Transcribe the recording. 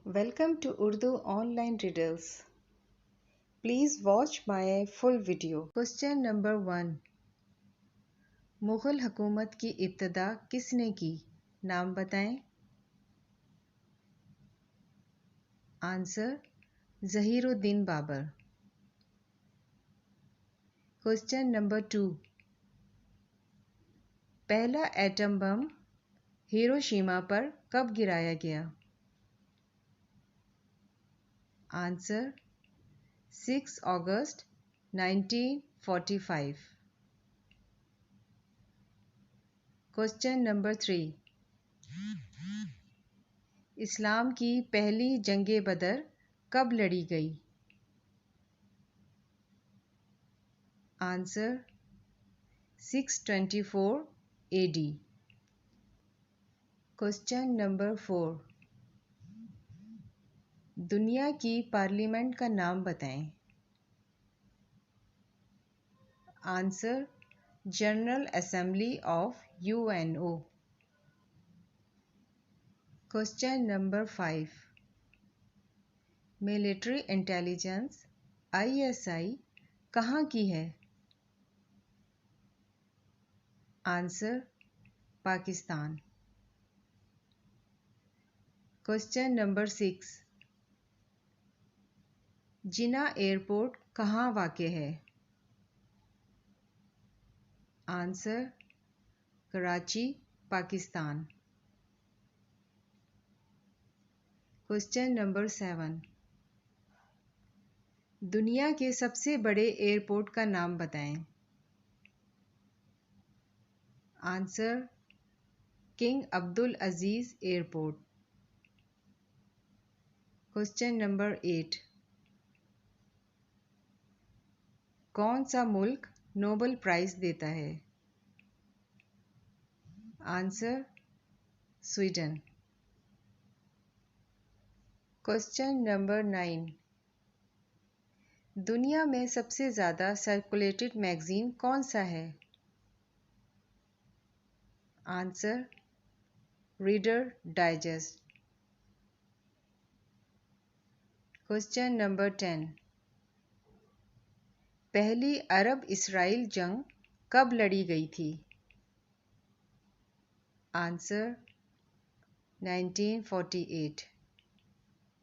Welcome to Urdu online riddles. Please watch my full video. Question number 1. Mughal हुकूमत की इब्तिदा किसने की? नाम बताएं. Answer Zahiruddin Babur. Question number 2. पहला एटम बम हिरोशिमा पर कब गिराया गया? आंसर 6 अगस्त 1945. Question number 3. इस्लाम की पहली जंगे बदर कब लड़ी गई? Answer 624 AD. Question number 4. दुनिया की पार्लियामेंट का नाम बताएं. Answer general assembly of UNO. Question number 5. Military intelligence ISI कहाँ की है? आंसर पाकिस्तान. Question number 6. जिन्ना एयरपोर्ट कहाँ वाक़े है? Answer Karachi, Pakistan. Question number 7. दुनिया के सबसे बड़े एयरपोर्ट का नाम बताएं. आंसर किंग अब्दुल अजीज़ एयरपोर्ट. Question number 8. कौन सा मुल्क नोबेल प्राइज़ देता है? Answer Sweden. Question number 9. दुनिया में सबसे ज़्यादा सर्कुलेटेड मैगज़ीन कौन सा है? Answer reader digest. Question number 10. पहली अरब इसराइल जंग कब लड़ी गई थी? आंसर 1948.